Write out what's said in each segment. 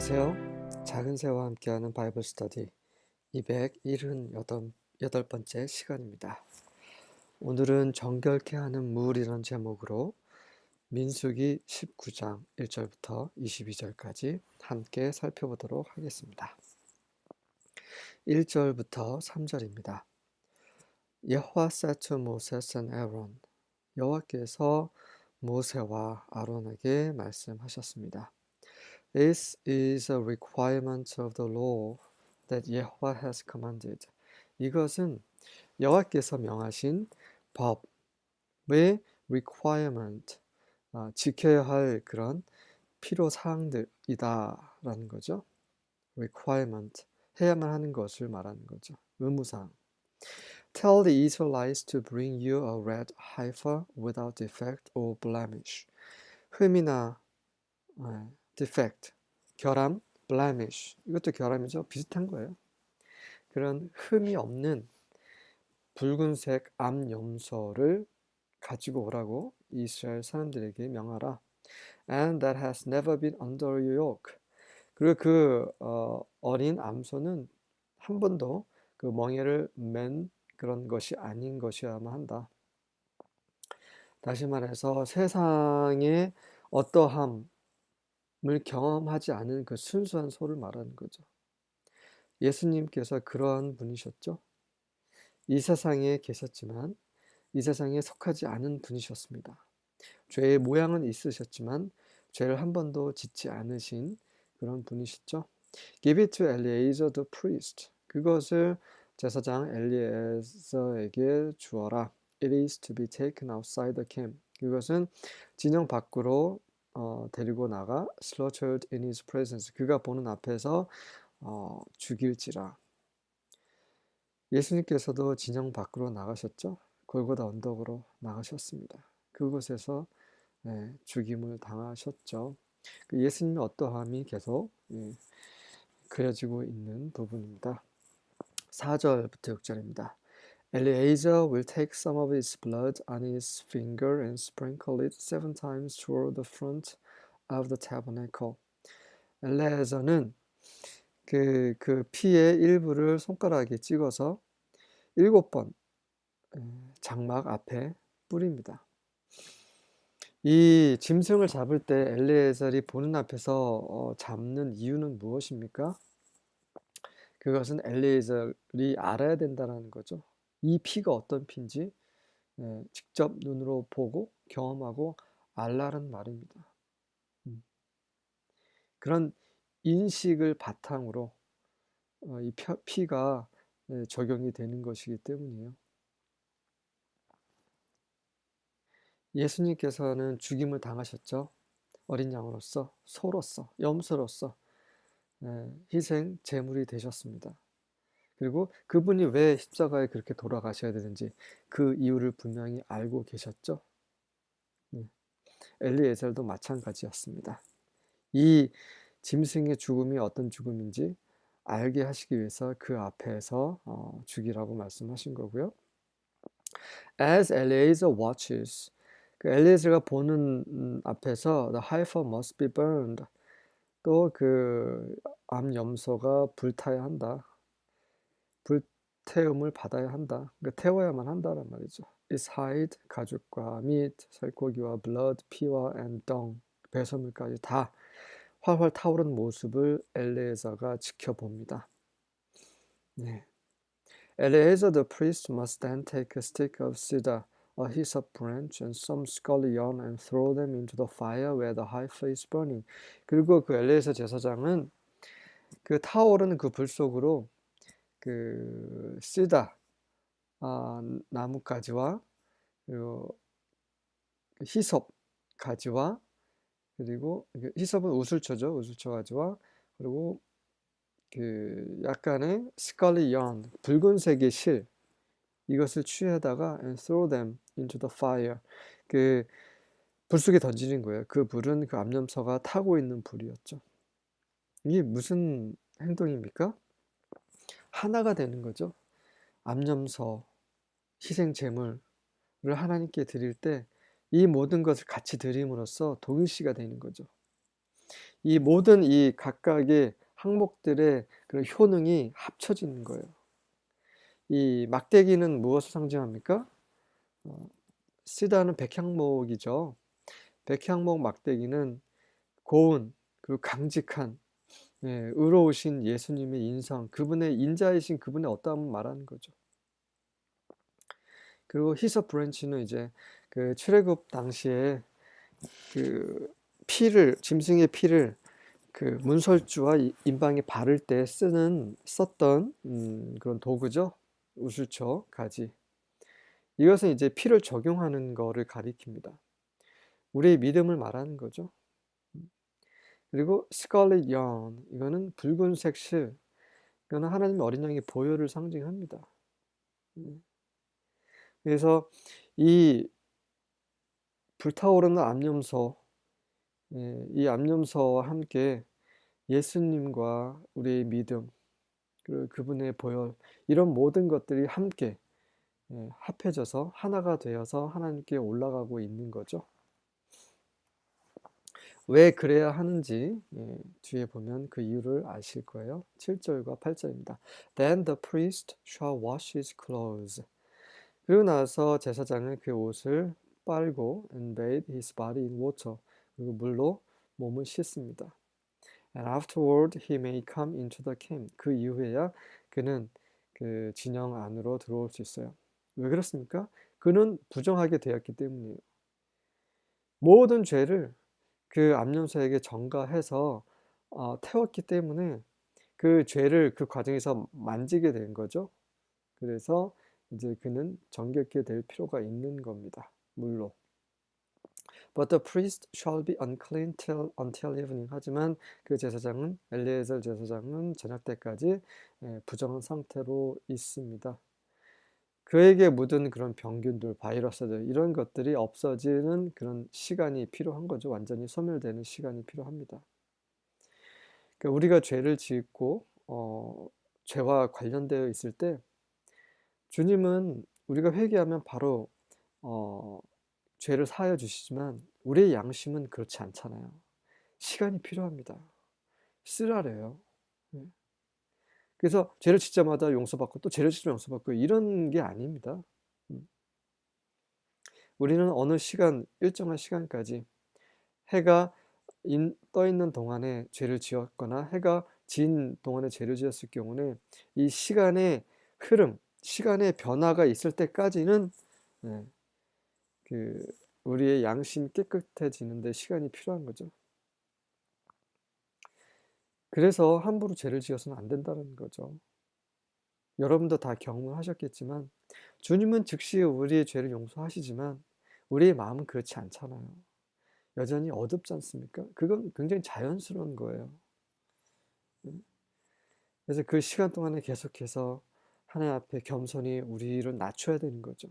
안녕하세요. 작은 새와 함께하는 바이블 스터디 278번째 시간입니다. 오늘은 정결케 하는 물이라는 제목으로 민수기 19장 1절부터 22절까지 함께 살펴보도록 하겠습니다. 1절부터 3절입니다. 여호와 said to Moses and Aaron, 여호와께서 모세와 아론에게 말씀하셨습니다. This is a requirement of the law that Yahweh has commanded. 이것은 여호와께서 명하신 법의 requirement, 지켜야 할 그런 필요사항들이다라는 거죠. requirement, 해야만 하는 것을 말하는 거죠. 의무사항. Tell the Israelites to bring you a red heifer without defect or blemish. 흠이나 defect, 결함, blemish, 이것도 결함이죠. 비슷한 거예요. 그런 흠이 없는 붉은색 암염소를 가지고 오라고 이스라엘 사람들에게 명하라. And that has never been under your yoke. 그리고 그 어린 암소는 한 번도 그 멍에를 맨 그런 것이 아닌 것이어야만 한다. 다시 말해서 세상의 어떠함을 경험하지 않은 그 순수한 소를 말하는 거죠. 예수님께서 그러한 분이셨죠. 이 세상에 계셨지만 이 세상에 속하지 않은 분이셨습니다. 죄의 모양은 있으셨지만 죄를 한 번도 짓지 않으신 그런 분이시죠. Give it to Eleazar the priest. 그것을 제사장 엘리에서에게 주어라. It is to be taken outside the camp. 그것은 진영 밖으로 데리고 나가 slaughtered in his presence. 그가 보는 앞에서 죽일지라. 예수님께서도 진영 밖으로 나가셨죠. 골고다 언덕으로 나가셨습니다. 그곳에서 죽임을 당하셨죠. 그 예수님의 어떠함이 계속 그려지고 있는 부분입니다. 4절부터 6절입니다. Eleazar will take some of his blood on his finger and sprinkle it 7 times toward the front of the tabernacle. 엘레아자는 그 피의 일부를 손가락에 찍어서 7번 장막 앞에 뿌립니다. 이 짐승을 잡을 때 엘리에셀이 보는 앞에서 잡는 이유는 무엇입니까? 그것은 엘리에셀이 알아야 된다는 거죠. 이 피가 어떤 피인지 직접 눈으로 보고 경험하고 알라는 말입니다. 그런 인식을 바탕으로 이 피가 적용이 되는 것이기 때문이에요. 예수님께서는 죽임을 당하셨죠. 어린 양으로서, 소로서, 염소로서 희생 제물이 되셨습니다. 그리고 그분이 왜 십자가에 그렇게 돌아가셔야 되는지 그 이유를 분명히 알고 계셨죠. 엘리에셀도 마찬가지였습니다. 이 짐승의 죽음이 어떤 죽음인지 알게 하시기 위해서 그 앞에서 죽이라고 말씀하신 거고요. As Eleazar watches, 그 엘리에셀가 보는 앞에서 the heifer must be burned. 또 그 암염소가 불타야 한다. 불태움을 받아야 한다. 그러니까 태워야만 한다란 말이죠. Its hide, 가죽과 meat, 살코기와 blood, 피와 and dung, 배설물까지 다 활활 타오르는 모습을 엘레에서가 지켜봅니다. 네. Eleazar the priest must then take a stick of cedar, a hyssop branch, and some scaly yarn and throw them into the fire where the heifer is burning. 그리고 그 엘레에서 제사장은 그 타오르는 그 불 속으로 그 시다 나뭇가지와 그리고 히솝 가지와 그리고 히솝은 우슬초죠. 우슬초 가지와 그리고 그 약간의 스칼리 yarn, 붉은색의 실 이것을 취해다가 and throw them into the fire. 그 불 속에 던지는 거예요. 그 불은 그 암염소가 타고 있는 불이었죠. 이게 무슨 행동입니까? 하나가 되는 거죠. 암염소, 희생 제물을 하나님께 드릴 때 이 모든 것을 같이 드림으로써 동일시가 되는 거죠. 이 모든 이 각각의 항목들의 그런 효능이 합쳐지는 거예요. 이 막대기는 무엇을 상징합니까? 시다는 백향목이죠. 백향목 막대기는 고운 그리고 강직한 의로우신 예수님의 인성, 그분의 인자이신 그분의 어떠함을 말하는 거죠. 그리고 히서 브랜치는 이제 그 출애굽 당시에 그 피를, 짐승의 피를 그 문설주와 임방에 바를 때 썼던 그런 도구죠. 우슬초, 가지. 이것은 이제 피를 적용하는 거를 가리킵니다. 우리의 믿음을 말하는 거죠. 그리고 스칼렛 연, 이거는 붉은색 실, 이거는 하나님의 어린 양의 보혈을 상징합니다. 그래서 이 불타오르는 암염소, 이 암염소와 함께 예수님과 우리의 믿음, 그리고 그분의 보혈, 이런 모든 것들이 함께 합해져서 하나가 되어서 하나님께 올라가고 있는 거죠. 왜 그래야 하는지 뒤에 보면 그 이유를 아실 거예요. 7절과 8절입니다. Then the priest shall wash his clothes. 그리고 나서 제사장은 그 옷을 빨고 and bathe his body in water. 그리고 물로 몸을 씻습니다. And afterward he may come into the camp. 그 이후에야 그는 그 진영 안으로 들어올 수 있어요. 왜 그렇습니까? 그는 부정하게 되었기 때문이에요. 모든 죄를 그 암염소에게 전가해서 태웠기 때문에 그 죄를 그 과정에서 만지게 된 거죠. 그래서 이제 그는 정결케 될 필요가 있는 겁니다. 물로. But the priest shall be unclean until evening. 하지만 그 제사장은, 엘리에zer 제사장은 저녁 때까지 부정한 상태로 있습니다. 그에게 묻은 그런 병균들, 바이러스들, 이런 것들이 없어지는 그런 시간이 필요한 거죠. 완전히 소멸되는 시간이 필요합니다. 그러니까 우리가 죄를 짓고 죄와 관련되어 있을 때 주님은 우리가 회개하면 바로 죄를 사하여 주시지만 우리의 양심은 그렇지 않잖아요. 시간이 필요합니다. 쓰라려요. 그래서 죄를 짓자마자 용서받고 또 죄를 짓자마자 용서받고 이런 게 아닙니다. 우리는 어느 시간, 일정한 시간까지 해가 떠 있는 동안에 죄를 지었거나 해가 진 동안에 죄를 지었을 경우는 이 시간의 흐름, 시간의 변화가 있을 때까지는 그 우리의 양심이 깨끗해지는데 시간이 필요한 거죠. 그래서 함부로 죄를 지어서는 안 된다는 거죠. 여러분도 다 경험하셨겠지만 주님은 즉시 우리의 죄를 용서하시지만 우리의 마음은 그렇지 않잖아요. 여전히 어둡지 않습니까? 그건 굉장히 자연스러운 거예요. 그래서 그 시간 동안에 계속해서 하나님 앞에 겸손히 우리를 낮춰야 되는 거죠.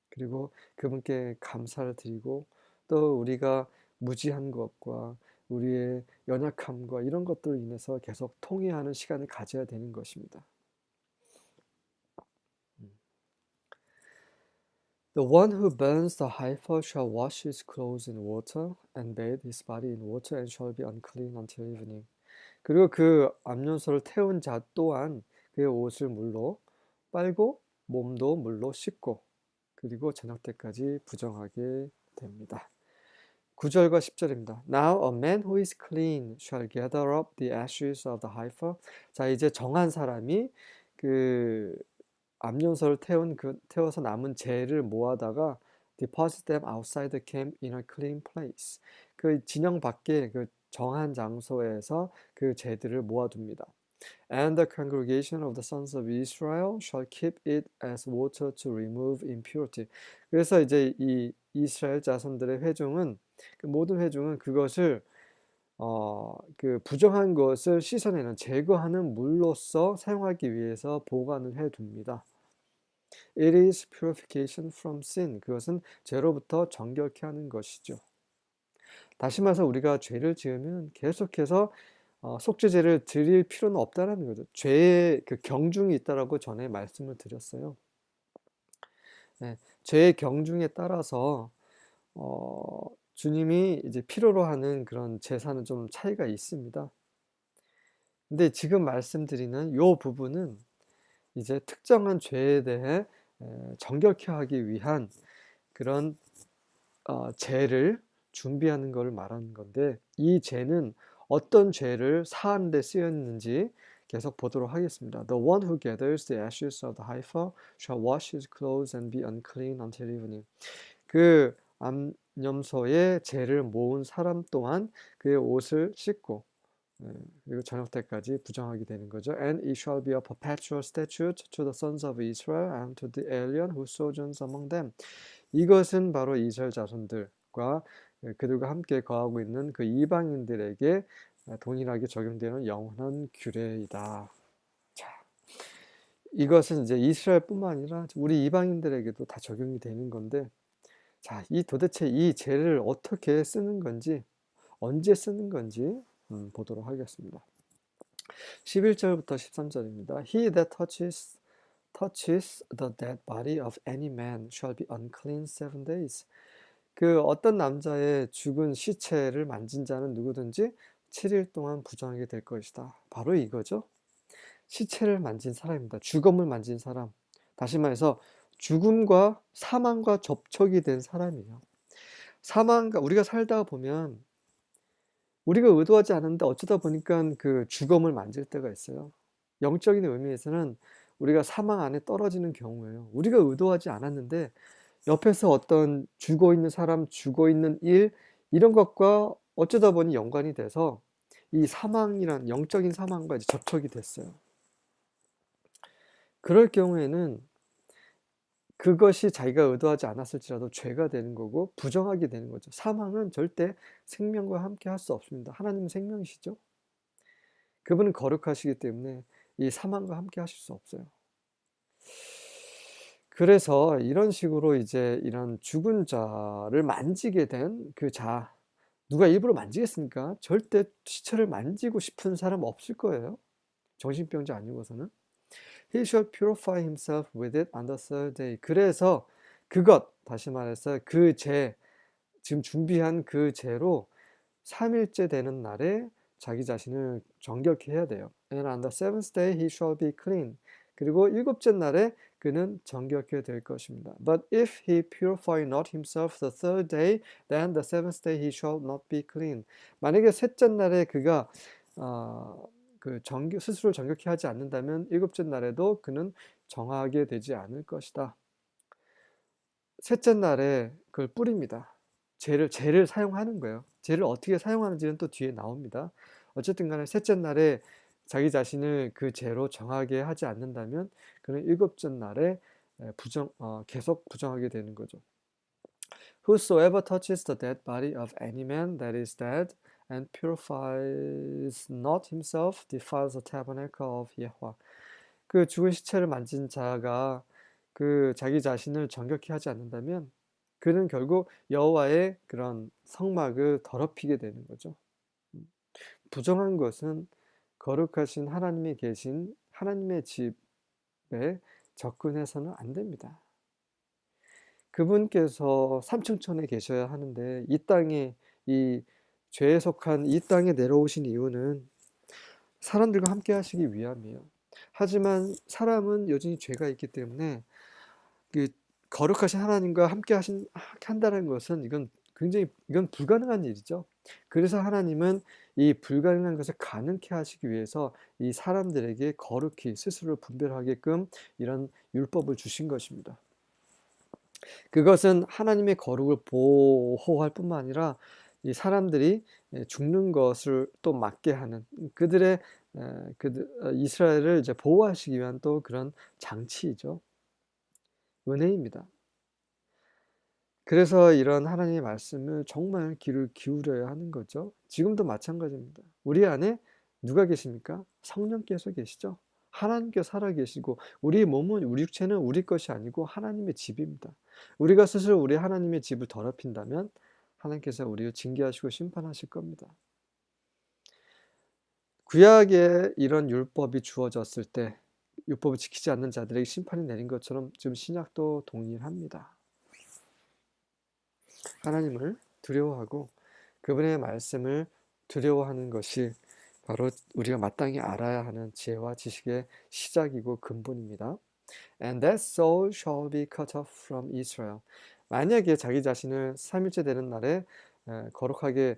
그리고 그분께 감사를 드리고 또 우리가 무지한 것과 우리의 연약함과 이런 것들로 인해서 계속 통회하는 시간을 가져야 되는 것입니다. The one who burns the heifer shall wash his clothes in water and bathe his body in water and shall be unclean until evening. 그리고 그 암염소를 태운 자 또한 그의 옷을 물로 빨고 몸도 물로 씻고 그리고 저녁 때까지 부정하게 됩니다. 9절과 10절입니다. Now a man who is clean shall gather up the ashes of the heifer. 자, 이제 정한 사람이 그 암염소를 태워서 남은 재를 모아다가 deposit them outside the camp in a clean place. 그 진영 밖에 그 정한 장소에서 그 재들을 모아둡니다. And the congregation of the sons of Israel shall keep it as water to remove impurity. 그래서 이제 이 이스라엘 자손들의 회중은 그 모든 회중은 그것을 그 부정한 것을 씻어내는 제거하는 물로서 사용하기 위해서 보관을 해둡니다. It is purification from sin. 그것은 죄로부터 정결케 하는 것이죠. 다시 말해서 우리가 죄를 지으면 계속해서 속죄제를 드릴 필요는 없다라는 거죠. 죄의 그 경중이 있다라고 전에 말씀을 드렸어요. 죄의 경중에 따라서 주님이 이제 필요로 하는 그런 제사는 좀 차이가 있습니다. 근데 지금 말씀드리는 요 부분은 이제 특정한 죄에 대해 정결케 하기 위한 그런 죄를 준비하는 것을 말하는 건데, 이 죄는 어떤 죄를 사하는 데 쓰였는지 계속 보도록 하겠습니다. The one who gathers the ashes of the heifer shall wash his clothes and be unclean until evening. 그 암염소의 재를 모은 사람 또한 그의 옷을 씻고 그리고 저녁 때까지 부정하게 되는 거죠. And it shall be a perpetual statute to the sons of Israel and to the alien who sojourns among them. 이것은 바로 이스라엘 자손들과 그들과 함께 거하고 있는 그 이방인들에게 동일하게 적용되는 영원한 규례이다. 자, 이것은 이제 이스라엘뿐만 아니라 우리 이방인들에게도 다 적용이 되는 건데, 자, 도대체 이 죄를 어떻게 쓰는 건지, 언제 쓰는 건지 보도록 하겠습니다. 11절부터 13절입니다. He that touches the dead body of any man shall be unclean 7 days. 그 어떤 남자의 죽은 시체를 만진 자는 누구든지 7일 동안 부정하게 될 것이다. 바로 이거죠. 시체를 만진 사람입니다. 죽음을 만진 사람. 다시 말해서 죽음과 사망과 접촉이 된 사람이에요. 사망과 우리가 살다 보면 우리가 의도하지 않았는데 어쩌다 보니까 그 죽음을 만질 때가 있어요. 영적인 의미에서는 우리가 사망 안에 떨어지는 경우예요. 우리가 의도하지 않았는데 옆에서 어떤 죽어 있는 사람, 죽어 있는 일, 이런 것과 어쩌다 보니 연관이 돼서 이 사망이란 영적인 사망과 이제 접촉이 됐어요. 그럴 경우에는 그것이 자기가 의도하지 않았을지라도 죄가 되는 거고 부정하게 되는 거죠. 사망은 절대 생명과 함께 할 수 없습니다. 하나님은 생명이시죠. 그분은 거룩하시기 때문에 이 사망과 함께 하실 수 없어요. 그래서 이런 식으로 이제 이런 죽은 자를 만지게 된 그 자, 누가 일부러 만지겠습니까? 절대 시체를 만지고 싶은 사람 없을 거예요. 정신병자 아니고서는. He shall purify himself with it on the third day. 그래서 다시 말해서 그 죄, 지금 준비한 그 죄로 3일째 되는 날에 자기 자신을 정결케 해야 돼요. And on the seventh day he shall be clean. 그리고 7째 날에 그는 정결케 될 것입니다. But if he purify not himself the third day, then the seventh day he shall not be clean. 만약에 셋째 날에 그가 스스로 정결케 하지 않는다면 7째 날에도 그는 정하게 되지 않을 것이다. 셋째 날에 그걸 뿌립니다. 죄를 사용하는 거예요. 죄를 어떻게 사용하는지는 또 뒤에 나옵니다. 어쨌든 간에 셋째 날에 자기 자신을 그 죄로 정하게 하지 않는다면 그는 7째 날에 계속 부정하게 되는 거죠. Whosoever touches the dead body of any man that is dead and purifies not himself defiles the tabernacle of Yahweh. 그 죽은 시체를 만진 자가 그 자기 자신을 정결케 하지 않는다면 그는 결국 여호와의 그런 성막을 더럽히게 되는 거죠. 부정한 것은 거룩하신 하나님이 계신 하나님의 집에 접근해서는 안 됩니다. 그분께서 삼층천에 계셔야 하는데 이 땅에 이 죄에 속한 이 땅에 내려오신 이유는 사람들과 함께 하시기 위함이에요. 하지만 사람은 여전히 죄가 있기 때문에 그 거룩하신 하나님과 함께 한다는 것은 이건 불가능한 일이죠. 그래서 하나님은 이 불가능한 것을 가능케 하시기 위해서 이 사람들에게 거룩히 스스로를 분별하게끔 이런 율법을 주신 것입니다. 그것은 하나님의 거룩을 보호할 뿐만 아니라 이 사람들이 죽는 것을 또 막게 하는 이스라엘을 이제 보호하시기 위한 또 그런 장치이죠. 은혜입니다. 그래서 이런 하나님의 말씀을 정말 귀를 기울여야 하는 거죠. 지금도 마찬가지입니다. 우리 안에 누가 계십니까? 성령께서 계시죠. 하나님께서 살아계시고 우리 몸은 우리 육체는 우리 것이 아니고 하나님의 집입니다. 우리가 스스로 우리 하나님의 집을 더럽힌다면 하나님께서 우리를 징계하시고 심판하실 겁니다. 구약에 이런 율법이 주어졌을 때 율법을 지키지 않는 자들에게 심판이 내린 것처럼 지금 신약도 동일합니다. 하나님을 두려워하고 그분의 말씀을 두려워하는 것이 바로 우리가 마땅히 알아야 하는 지혜와 지식의 시작이고 근본입니다. And that soul shall be cut off from Israel. 만약에 자기 자신을 3일째 되는 날에 거룩하게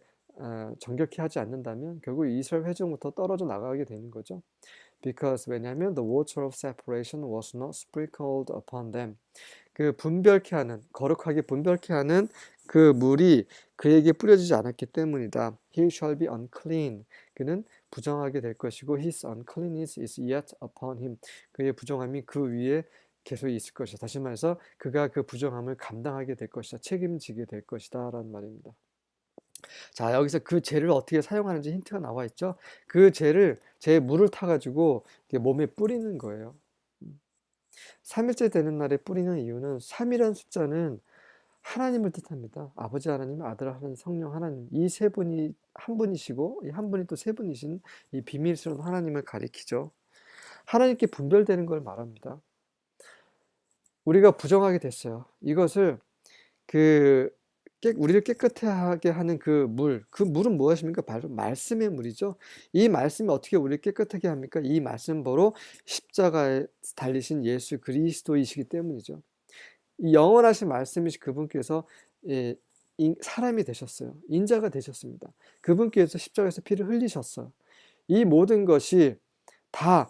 정결케 하지 않는다면 결국 이스라엘 회중부터 떨어져 나가게 되는 거죠. Because 왜냐하면 the water of separation was not sprinkled upon them. 그 분별케 하는, 거룩하게 분별케 하는 그 물이 그에게 뿌려지지 않았기 때문이다. He shall be unclean. 그는 부정하게 될 것이고 his uncleanness is yet upon him. 그의 부정함이 그 위에 계속 있을 것이다. 다시 말해서 그가 그 부정함을 감당하게 될 것이다. 책임지게 될 것이다 라는 말입니다. 자, 여기서 그 재를 어떻게 사용하는지 힌트가 나와 있죠. 그 재를, 재 물을 타가지고 몸에 뿌리는 거예요. 3일째 되는 날에 뿌리는 이유는 3이라는 숫자는 하나님을 뜻합니다. 아버지 하나님, 아들 하나님, 성령 하나님, 이 세 분이 한 분이시고 이 한 분이 또 세 분이신 이 비밀스러운 하나님을 가리키죠. 하나님께 분별되는 걸 말합니다. 우리가 부정하게 됐어요. 이것을 우리를 깨끗하게 하는 그 물은 무엇입니까? 바로 말씀의 물이죠. 이 말씀이 어떻게 우리를 깨끗하게 합니까? 이 말씀 바로 십자가에 달리신 예수 그리스도이시기 때문이죠. 이 영원하신 말씀이신 그분께서 사람이 되셨어요. 인자가 되셨습니다. 그분께서 십자가에서 피를 흘리셨어요. 이 모든 것이 다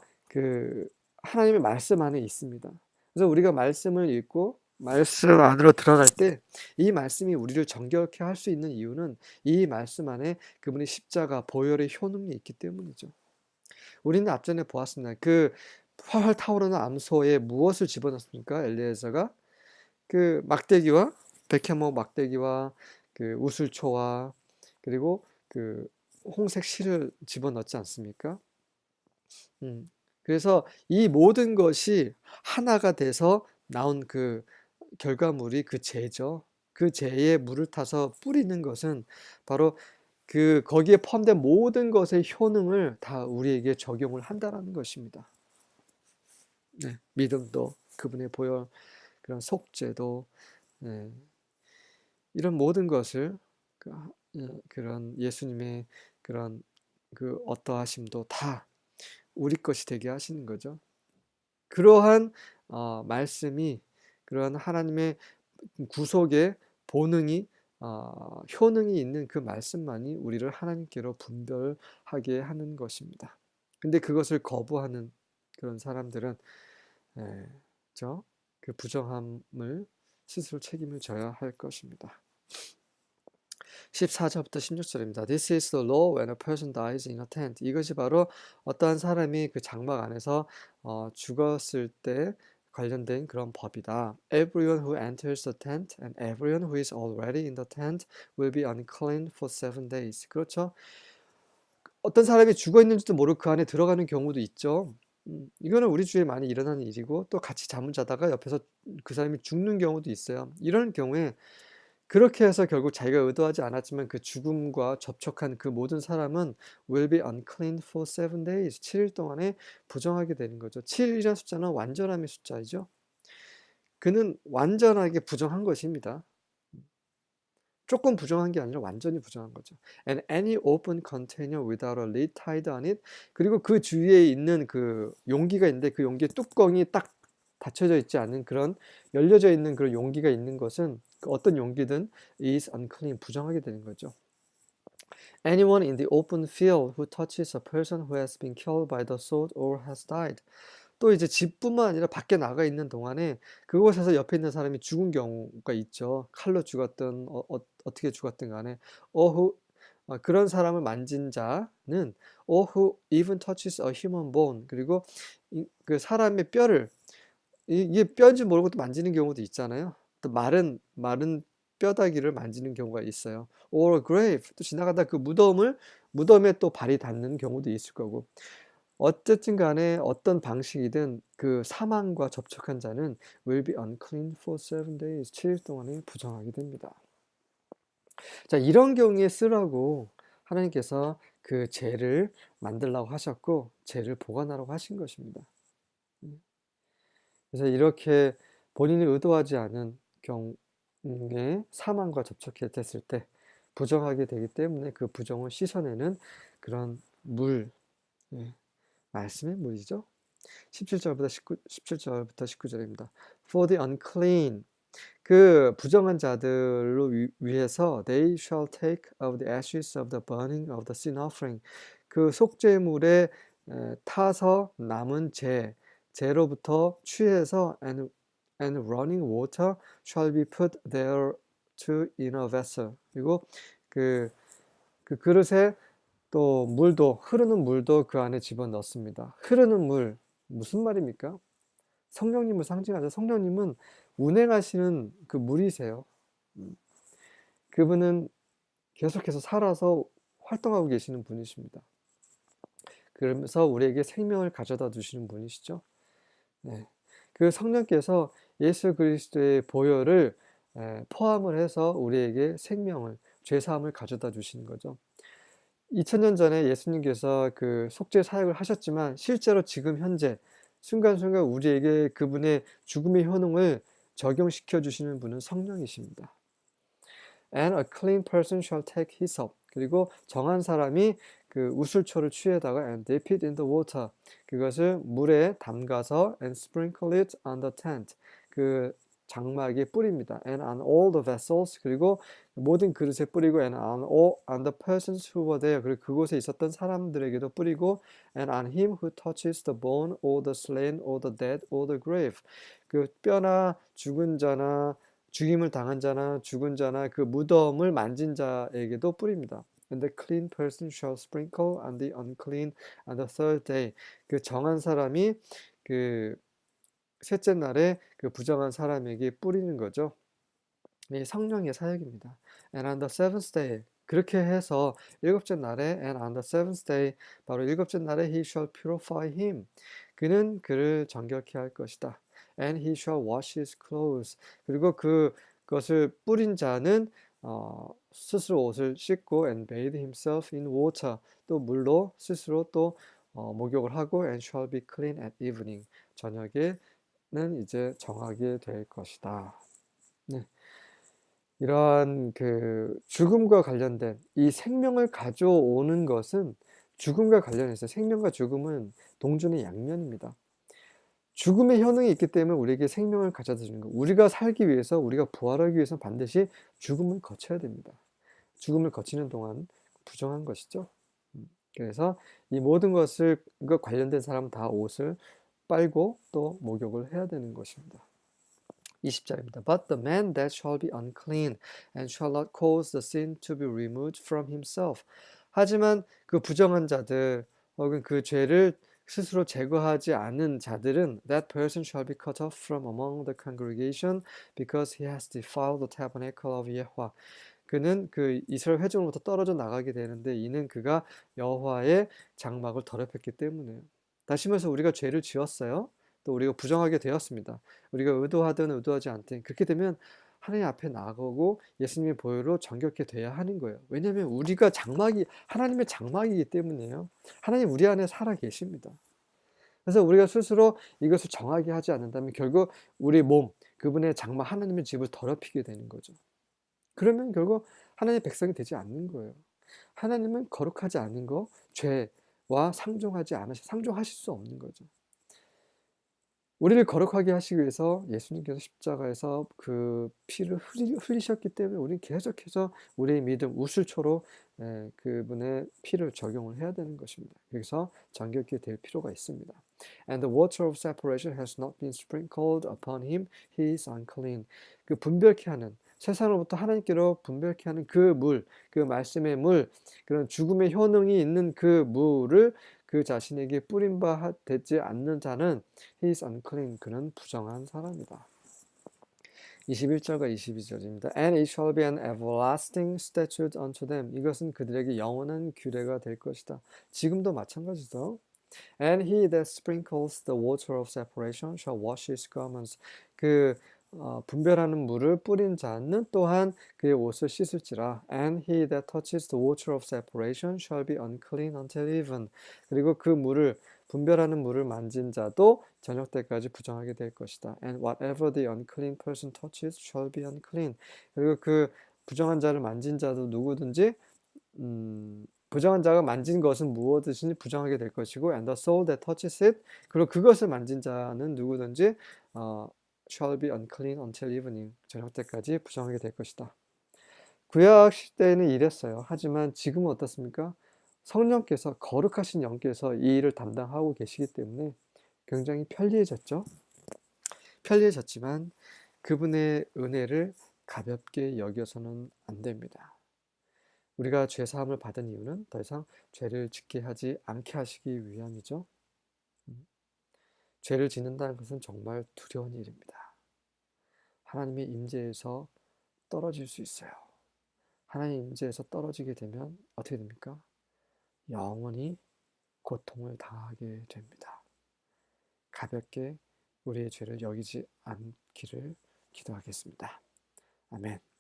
하나님의 말씀 안에 있습니다. 그래서 우리가 말씀을 읽고 말씀 안으로 들어갈 때 이 말씀이 우리를 정결케 할 수 있는 이유는 이 말씀 안에 그분의 십자가 보혈의 효능이 있기 때문이죠. 우리는 앞전에 보았습니다. 그 활활 타오르는 암소에 무엇을 집어넣습니까? 엘리에저가 그 막대기와 백해목 막대기와 그 우슬초와 그리고 그 홍색 실을 집어넣지 않습니까? 그래서 이 모든 것이 하나가 돼서 나온 그 결과물이 그 재죠. 그 재에 물을 타서 뿌리는 것은 바로 거기에 포함된 모든 것의 효능을 다 우리에게 적용을 한다라는 것입니다. 네, 믿음도 그분의 보혈, 그런 속죄도, 네, 이런 모든 것을 그런 예수님의 그런 그 어떠하심도 다 우리 것이 되게 하시는 거죠. 그러한 말씀이 그러한 하나님의 구속의 본능이 효능이 있는 그 말씀만이 우리를 하나님께로 분별하게 하는 것입니다. 근데 그것을 거부하는 그런 사람들은 그 부정함을 스스로 책임을 져야 할 것입니다. 14절부터 16절입니다. This is the law when a person dies in a tent. 이것이 바로 어떠한 사람이 그 장막 안에서 죽었을 때 관련된 그런 법이다. Everyone who enters the tent and everyone who is already in the tent will be unclean for 7 days. 그렇죠? 어떤 사람이 죽어 있는지도 모르고 그 안에 들어가는 경우도 있죠. 이거는 우리 주위에 많이 일어나는 일이고 또 같이 잠을 자다가 옆에서 그 사람이 죽는 경우도 있어요. 이런 경우에 그렇게 해서 결국 자기가 의도하지 않았지만 그 죽음과 접촉한 그 모든 사람은 will be unclean for 7 days. 7일 동안에 부정하게 되는 거죠. 7이라는 숫자는 완전함의 숫자이죠. 그는 완전하게 부정한 것입니다. 조금 부정한 게 아니라 완전히 부정한 거죠. And any open container without a lid tied on it. 그리고 그 주위에 있는 그 용기가 있는데 그 용기의 뚜껑이 딱 닫혀져 있지 않은 그런 열려져 있는 그런 용기가 있는 것은 어떤 용기든 is unclean, 부정하게 되는 거죠. Anyone in the open field who touches a person who has been killed by the sword or has died. 또 이제 집뿐만 아니라 밖에 나가 있는 동안에 그곳에서 옆에 있는 사람이 죽은 경우가 있죠. 칼로 죽었든 어떻게 죽었든 간에 그런 사람을 만진 자는 or who even touches a human bone. 그리고 그 사람의 뼈를 이게 뼈인지 모르고 또 만지는 경우도 있잖아요. 또 마른 뼈다귀를 만지는 경우가 있어요. or a grave. 또 지나가다 그 무덤에 또 발이 닿는 경우도 있을 거고. 어쨌든 간에 어떤 방식이든 그 사망과 접촉한 자는 will be unclean for 7 days. 7일 동안에 부정하게 됩니다. 자, 이런 경우에 쓰라고 하나님께서 그 죄를 만들라고 하셨고 죄를 보관하라고 하신 것입니다. 그래서 이렇게 본인이 의도하지 않은 경우에 사망과 접촉했을 때 부정하게 되기 때문에 그 부정을 씻어내는 그런 물, 예, 말씀의 물이죠. 17절부터 19절입니다. For the unclean, 그 부정한 자들로 위해서 they shall take of the ashes of the burning of the sin offering. 그 속죄물에 타서 남은 재로부터 취해서 and running water shall be put there to in a vessel. 그리고 그, 그 그릇에 또 물도 흐르는 물도 그 안에 집어넣습니다. 흐르는 물 무슨 말입니까? 성령님을 상징하죠. 성령님은 운행하시는 그 물이세요. 그분은 계속해서 살아서 활동하고 계시는 분이십니다. 그러면서 우리에게 생명을 가져다 주시는 분이시죠. 네. 그 성령께서 예수 그리스도의 보혈을 포함을 해서 우리에게 생명을, 죄사함을 가져다 주시는 거죠. 2000년 전에 예수님께서 그 속죄 사역을 하셨지만 실제로 지금 현재 순간순간 우리에게 그분의 죽음의 효능을 적용시켜 주시는 분은 성령이십니다. And a clean person shall take hyssop. 그리고 정한 사람이 그 우슬초를 취해다가 and dip it in the water. 그것을 물에 담가서 and sprinkle it on the tent. 그 장막에 뿌립니다. And on all the vessels. 그리고 모든 그릇에 뿌리고 and on the persons who were there. 그리고 그곳에 있었던 사람들에게도 뿌리고 and on him who touches the bone or the slain or the dead or the grave. 그 뼈나 죽은 자나 죽임을 당한 자나 죽은 자나 그 무덤을 만진 자에게도 뿌립니다. And the clean person shall sprinkle on the unclean on the third day. 그 정한 사람이 그 셋째 날에 그 부정한 사람에게 뿌리는 거죠. 이 성령의 사역입니다. And on the seventh day. 그렇게 해서 일곱째 날에 and on the seventh day 바로 일곱째 날에 he shall purify him. 그는 그를 정결케 할 것이다. And he shall wash his clothes. 그리고 그것을 뿌린 자는 스스로 옷을 씻고 and bathe himself in water. 또 물로 스스로 또 목욕을 하고 and shall be clean at evening. 저녁에는 이제 정하게 될 것이다. 네. 이러한 그 죽음과 관련된 이 생명을 가져오는 것은 죽음과 관련해서 생명과 죽음은 동전의 양면입니다. 죽음의 효능이 있기 때문에 우리에게 생명을 가져다 주는 것. 우리가 살기 위해서, 우리가 부활하기 위해서 반드시 죽음을 거쳐야 됩니다. 죽음을 거치는 동안 부정한 것이죠. 그래서 이 모든 것을 관련된 사람은 다 옷을 빨고 또 목욕을 해야 되는 것입니다. 20절입니다. But the man that shall be unclean and shall not cause the sin to be removed from himself. 하지만 그 부정한 자들 혹은 그 죄를 스스로 제거하지 않은 자들은 that person shall be cut off from among the congregation because he has defiled the tabernacle of Yahweh. 그는 그 이스라엘 회중으로부터 떨어져 나가게 되는데 이는 그가 여호와의 장막을 더럽혔기 때문에요. 다시 말해서 우리가 죄를 지었어요. 또 우리가 부정하게 되었습니다. 우리가 의도하든 의도하지 않든 그렇게 되면 하나님 앞에 나가고 예수님의 보혈로 정결케 돼야 하는 거예요. 왜냐하면 우리가 하나님의 장막이기 때문이에요. 하나님 우리 안에 살아 계십니다. 그래서 우리가 스스로 이것을 정하게 하지 않는다면 결국 우리 몸, 그분의 장막 하나님의 집을 더럽히게 되는 거죠. 그러면 결국 하나님의 백성이 되지 않는 거예요. 하나님은 거룩하지 않은 거, 죄와 상종하실 수 없는 거죠. 우리를 거룩하게 하시기 위해서 예수님께서 십자가에서 그 피를 흘리셨기 때문에 우리는 계속해서 우리의 믿음, 우슬초로 그분의 피를 적용을 해야 되는 것입니다. 그래서 정결케 될 필요가 있습니다. And the water of separation has not been sprinkled upon him, he is unclean. 그 분별케 하는, 세상으로부터 하나님께로 분별케 하는 그 물, 그 말씀의 물, 그런 죽음의 효능이 있는 그 물을 그 자신에게 뿌린 바 되지 않는 자는 he is unclean. 그는 부정한 사람이다. 21절과 22절입니다. And it shall be an everlasting statute unto them. 이것은 그들에게 영원한 규례가 될 것이다. 지금도 마찬가지죠. And he that sprinkles the water of separation shall wash his garments. 분별하는 물을 뿌린 자는 또한 그의 옷을 씻을지라. And he that touches the water of separation shall be unclean until even. 그리고 그 물을 분별하는 물을 만진 자도 저녁 때까지 부정하게 될 것이다. And whatever the unclean person touches shall be unclean. 그리고 그 부정한 자를 만진 자도 누구든지 부정한 자가 만진 것은 무엇이든지 부정하게 될 것이고 and the soul that touches it 그리고 그것을 만진 자는 누구든지 shall be unclean until evening 저녁 때까지 부정하게 될 것이다. 구약 시대에는 이랬어요. 하지만 지금은 어떻습니까? 성령께서 거룩하신 영께서 이 일을 담당하고 계시기 때문에 굉장히 편리해졌죠. 편리해졌지만 그분의 은혜를 가볍게 여겨서는 안 됩니다. 우리가 죄 사함을 받은 이유는 더 이상 죄를 짓게 하지 않게 하시기 위함이죠. 죄를 짓는다는 것은 정말 두려운 일입니다. 하나님의 임재에서 떨어질 수 있어요. 하나님 임재에서 떨어지게 되면 어떻게 됩니까? 영원히 고통을 당하게 됩니다. 가볍게 우리의 죄를 여기지 않기를 기도하겠습니다. 아멘.